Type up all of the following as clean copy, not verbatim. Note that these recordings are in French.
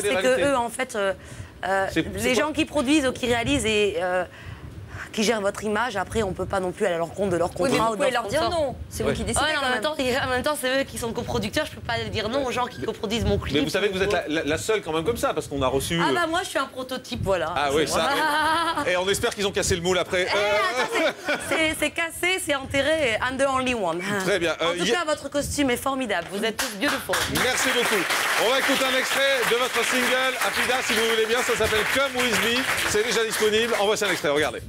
moi, c'est que eux, en fait, les gens qui produisent ou qui réalisent et qui gèrent votre image, après, on ne peut pas non plus aller à leur compte de leur contrat. Oui, mais vous ou de pouvez leur leur dire sponsor. non. C'est vous qui décidez. En même temps, c'est eux qui sont coproducteurs. Je ne peux pas dire non aux gens qui coproduisent mon clip. Mais vous savez que vous êtes la seule quand même comme ça, parce qu'on a reçu... Ah bah moi, je suis un prototype, voilà. Ah oui, ça... Et on espère qu'ils ont cassé le moule après. C'est cassé, c'est enterré, and the only one. Très bien. En tout cas, votre costume est formidable. Vous êtes tous beautiful. Merci beaucoup. On va écouter un extrait de votre single, Afida, si vous voulez bien. Ça s'appelle Come With Me. C'est déjà disponible. En voici un extrait, regardez.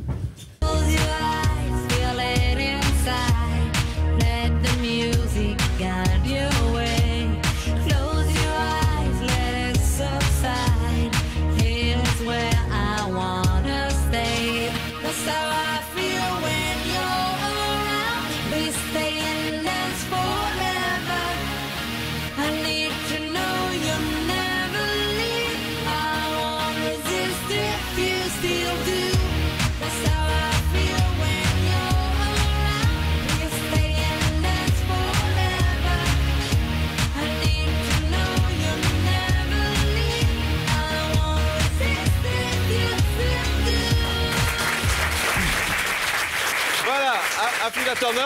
Afida Turner,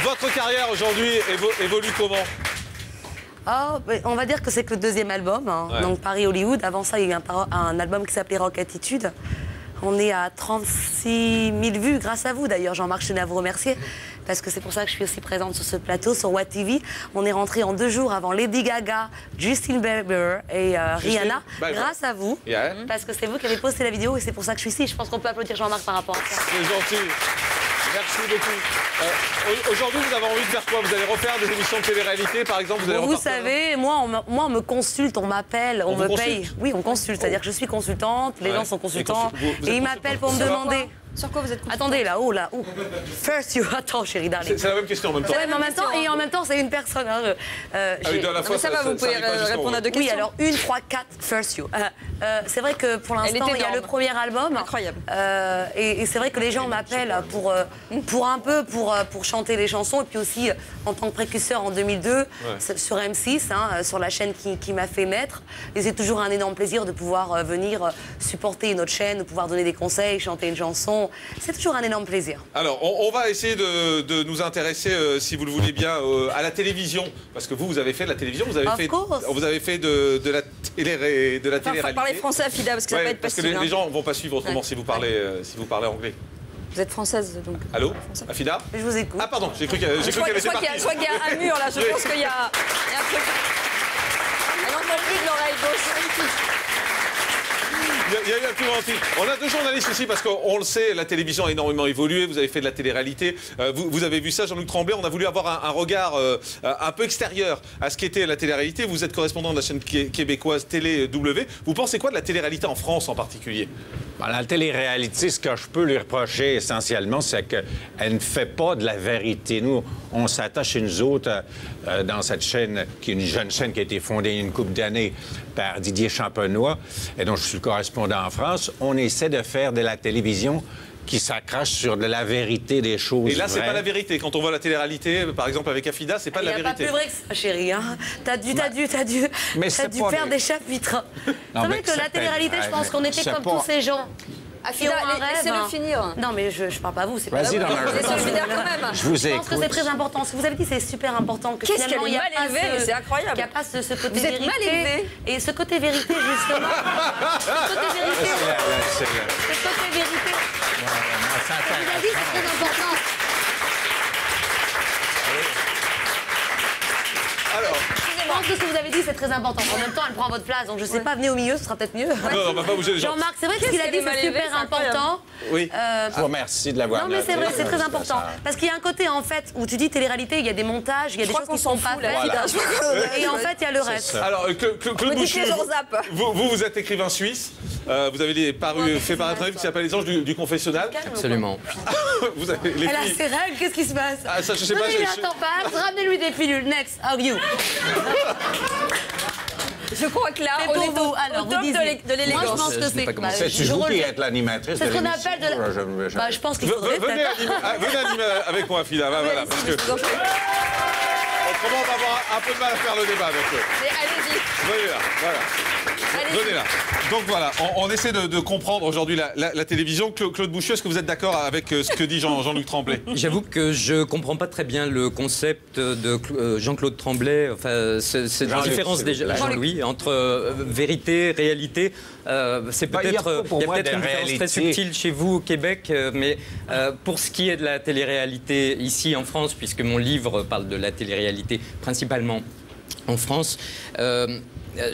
votre carrière aujourd'hui évolue comment? On va dire que c'est que le deuxième album, hein. Ouais. Donc Paris-Hollywood. Avant ça, il y a eu un album qui s'appelait Rock Attitude. On est à 36 000 vues, grâce à vous d'ailleurs, Jean-Marc, je tenais à vous remercier. Parce que c'est pour ça que je suis aussi présente sur ce plateau, sur What TV. On est rentré en 2 jours avant Lady Gaga, Justin Bieber et Rihanna, grâce à vous. Yeah. Parce que c'est vous qui avez posté la vidéo et c'est pour ça que je suis ici. Je pense qu'on peut applaudir Jean-Marc par rapport à ça. C'est gentil. Merci beaucoup. Aujourd'hui, vous avez envie de faire quoi? Vous allez refaire des émissions de télé-réalité, par exemple? Vous savez, moi, on me consulte, on m'appelle, on me paye. Oui, on consulte. C'est-à-dire que je suis consultante, les gens sont consultants. Et ils m'appellent pour me demander... Sur quoi vous êtes consultant? Attendez, là-haut, là-haut. First you... Attends, chérie, darling. C'est la même question en même temps. Ouais, mais en même temps, c'est une personne. Hein, ça va, vous pouvez répondre à 2 questions. Oui, alors 1, 3, 4, first you. C'est vrai que pour l'instant, il y a le premier album. Incroyable. Et c'est vrai que les gens m'appellent pour chanter les chansons. Et puis aussi, en tant que précurseur en 2002, sur M6, hein, sur la chaîne qui m'a fait naître. Et c'est toujours un énorme plaisir de pouvoir venir supporter une autre chaîne, de pouvoir donner des conseils, chanter une chanson. C'est toujours un énorme plaisir. Alors, on va essayer de nous intéresser, si vous le voulez bien, à la télévision. Parce que vous avez fait de la télévision, vous avez fait de la télé-réalité. Parlez français, Afida, parce que ça va être parce facile. que les gens ne vont pas suivre autrement si vous parlez anglais. Vous êtes française, donc. Allô, Afida? Je vous écoute. Ah, pardon, j'ai cru qu'elle était partie. Je crois qu'il y a un mur, là. Je pense qu'il y a un truc. Elle n'entend plus de l'oreille gauche. Il y a eu un plus grand titre. On a 2 journalistes ici parce qu'on le sait, la télévision a énormément évolué. Vous avez fait de la télé-réalité. Vous avez vu ça, Jean-Luc Tremblay. On a voulu avoir un regard un peu extérieur à ce qu'était la télé-réalité. Vous êtes correspondant de la chaîne québécoise Télé W. Vous pensez quoi de la télé-réalité en France en particulier? Bon, la télé-réalité, ce que je peux lui reprocher essentiellement, c'est qu'elle ne fait pas de la vérité. Nous, on s'attache nous autres dans cette chaîne, qui est une jeune chaîne qui a été fondée il y a une couple d'années par Didier Champenois, et dont je suis le correspondant en France. On essaie de faire de la télévision qui s'accroche sur de la vérité des choses. Et là, c'est vraies. pas la vérité. Quand on voit la télé-réalité, par exemple avec Afida, c'est pas de la vérité. Il n'y a pas plus vrai que ça, chérie. Hein. T'as dû faire des chapitres. C'est vrai que la télé-réalité, je pense qu'on était comme tous ces gens. Afida, laissez-le finir. Non, mais je parle pas à vous, c'est pas Vas-y, vous. Laissez-le finir quand même. Je vous Je pense écoute. que c'est très important. Ce que vous avez dit, c'est super important. Qu'est-ce qu'elle est mal élevée, c'est incroyable. Il n'y a pas ce côté Vous êtes vérité. mal élevée. Et ce côté vérité, justement. Ce côté vérité. Ce côté vérité. Vous avez dit, c'est très important. Alors, Je pense que ce que vous avez dit, c'est très important. En même temps, elle prend votre place, donc je sais pas, venez au milieu, ce sera peut-être mieux. non, on va pas bouger les gens. Jean-Marc, c'est vrai que ce qu'il a dit, c'est super important. Oui. Je vous remercie de l'avoir Non, mais c'est vrai, c'est très noté. important. Parce qu'il y a un côté, en fait, où tu dis télé-réalité, il y a des montages, il y a des choses qui ne sont pas faites. Et en fait, il y a le reste. Alors, Claude Bouchu, vous êtes écrivain suisse. Vous avez fait paraître un livre qui s'appelle Les Anges du confessionnal. Absolument. Vous avez les Elle a filles. ses règles, qu'est-ce qui se passe? Ah, ça, je sais Non, pas. il attend pas, ramenez-lui des pilules. Next, how you? Je crois que là, Mais on pour est vous, au alors, top vous disiez. de l'élégance. Moi, je pense que Je n'ai pas c'est... commencé. C'est vous qui êtes l'animatrice de C'est ce qu'on l'émission. appelle de la... Bah, je pense qu'il faudrait Venez peut-être... animer avec moi, Fida. Voilà, parce que autrement, on va avoir un peu de mal à faire le débat avec eux. Mais allez-y. Venez là, voilà. Venez là. Donc voilà, on essaie de comprendre aujourd'hui la télévision. Claude Bouchieu, est-ce que vous êtes d'accord avec ce que dit Jean-Luc Tremblay? J'avoue que je ne comprends pas très bien le concept de Jean-Claude Tremblay. Enfin, c'est la différence déjà, Jean-Louis, entre vérité, réalité. C'est peut-être, il y a peut-être une différence très subtile chez vous au Québec, mais pour ce qui est de la télé-réalité ici en France, puisque mon livre parle de la télé-réalité principalement en France,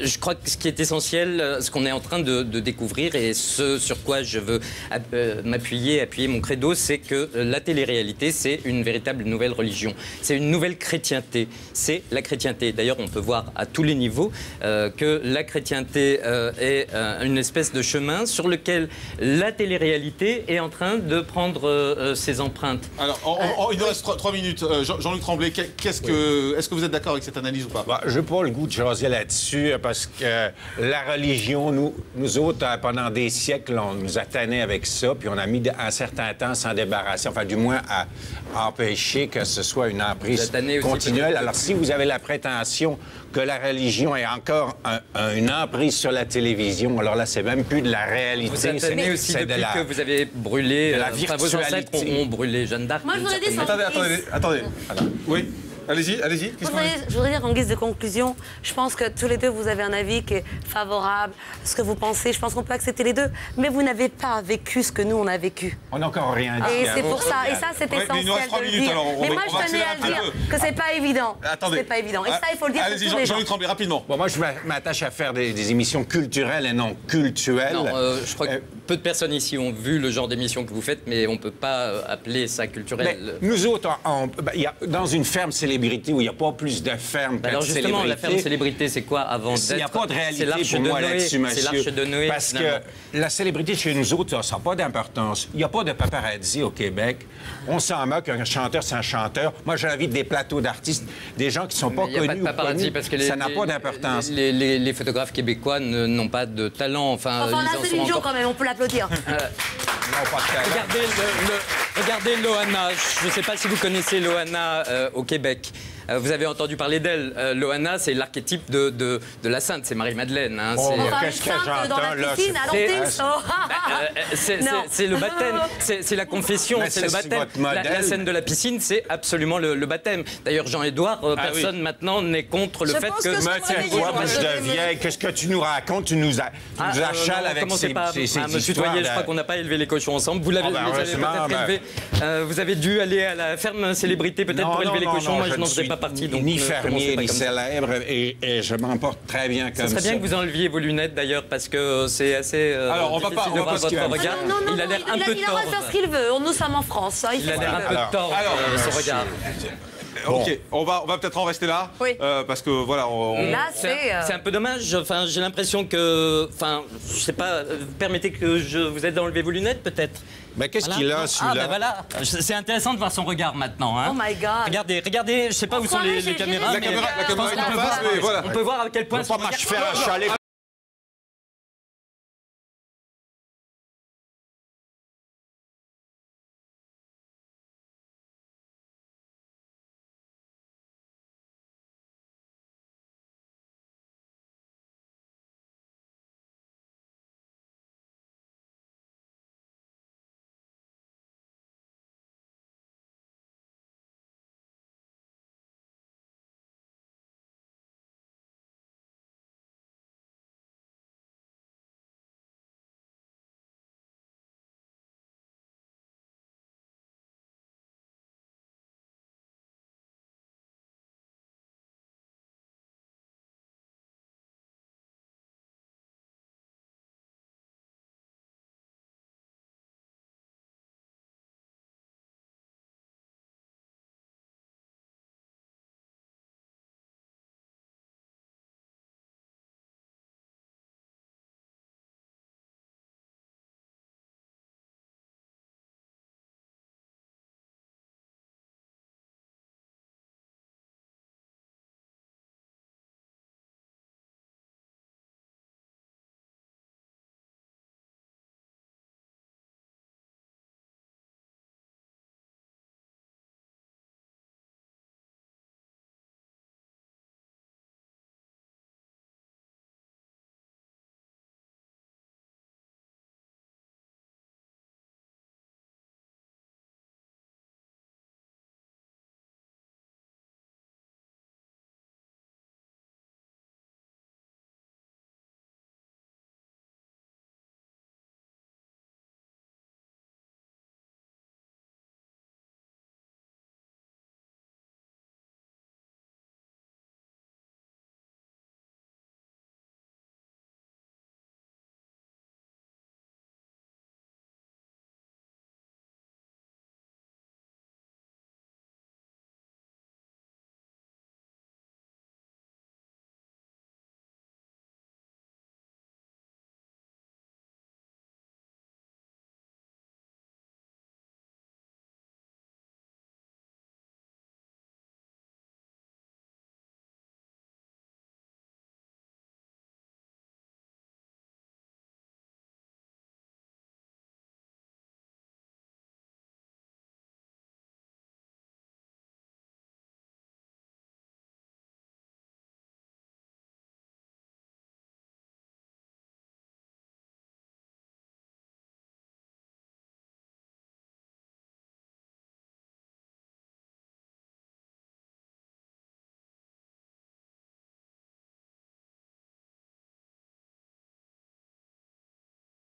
je crois que ce qui est essentiel, ce qu'on est en train de découvrir et ce sur quoi je veux appuyer mon credo, c'est que la télé-réalité, c'est une véritable nouvelle religion. C'est une nouvelle chrétienté. C'est la chrétienté. D'ailleurs, on peut voir à tous les niveaux que la chrétienté est une espèce de chemin sur lequel la télé-réalité est en train de prendre ses empreintes. Alors, il nous reste 3 minutes. Jean-Luc Tremblay, est-ce que vous êtes d'accord avec cette analyse ou pas? Je n'ai pas le goût de jaser là-dessus parce que la religion, nous autres, pendant des siècles, on nous a tannés avec ça, puis on a mis un certain temps à s'en débarrasser, enfin du moins à empêcher que ce soit une emprise continuelle. Alors si vous avez la prétention que la religion est encore une emprise sur la télévision, alors là, c'est même plus de la réalité. Vous êtes tanné aussi depuis que vous avez brûlé, vos ancêtres ont brûlé Jeanne d'Arc. Moi, je voudrais dire... Attendez. Oui. Allez-y. Je voudrais dire en guise de conclusion, je pense que tous les deux, vous avez un avis qui est favorable, ce que vous pensez, je pense qu'on peut accepter les deux, mais vous n'avez pas vécu ce que nous, on a vécu. On n'a encore rien dit. Et c'est pour ça, et ça, c'est essentiel il nous reste 3 de le minutes, dire. alors Mais moi, je tenais à dire que c'est pas évident. Attendez. C'est pas évident. Et ça, il faut le dire pour tous les gens. Jean-Luc Tremblay, rapidement. Bon, moi, je m'attache à faire des émissions culturelles et non cultuelles. Non, je crois que peu de personnes ici ont vu le genre d'émission que vous faites, mais on ne peut pas appeler ça culturel. Mais nous autres, y a, dans une ferme célébrité où il n'y a pas plus de ferme que de alors justement, célébrité, la ferme célébrité, c'est quoi avant d'être... Il n'y a pas de réalité pour moi là-dessus, monsieur. C'est l'arche de Noé, parce que la célébrité chez nous autres, ça n'a pas d'importance. Il n'y a pas de paparazzi au Québec. On s'en moque, un chanteur, c'est un chanteur. Moi, j'invite des plateaux d'artistes, des gens qui ne sont pas connus. Il n'y a pas de paparazzi parce que ça n'a pas d'importance. Les photographes québécois n'ont pas de talent. Enfin, là, c'est une joke quand même, on peut l'applaudir. Regardez Loana. Je ne sais pas si vous connaissez Loana au Québec. Vous avez entendu parler d'elle. Loana, c'est l'archétype de la sainte, c'est Marie-Madeleine. Hein, qu'est-ce que j'entends là? C'est le baptême, c'est la confession, c'est le baptême. La scène de la piscine, c'est absolument le baptême. D'ailleurs, Jean-Édouard, personne maintenant n'est contre le fait que... Mais quoi, bouche de vieille, qu'est-ce que tu nous racontes? Tu nous achales avec ces histoires. Me tutoyer, je crois qu'on n'a pas élevé les cochons ensemble. Vous l'avez peut-être élevé. Vous avez dû aller à la ferme célébrité peut-être pour élever les cochons. Moi, je n'en faisais pas partie. Ni fermier, ni célèbre, et je m'en porte très bien comme ça. Ça serait bien que vous enleviez vos lunettes d'ailleurs, parce que c'est assez alors, difficile de voir votre regard. Il a l'air un peu tort. Il a le droit de faire ce qu'il veut. Nous sommes en France. Il a l'air un peu tort, son regard. Ok, on va peut-être en rester là. Oui. Parce que voilà, là, c'est un peu dommage. Enfin, j'ai l'impression que, je sais pas. Permettez que je vous aide à enlever vos lunettes, peut-être. Mais qu'est-ce qu'il a, celui-là? Voilà. C'est intéressant de voir son regard maintenant. Hein. Oh my God. Regardez. Je sais pas où sont les caméras. La caméra est en face, mais voilà. On peut voir à quel point. Faut pas marcher faire un chalet.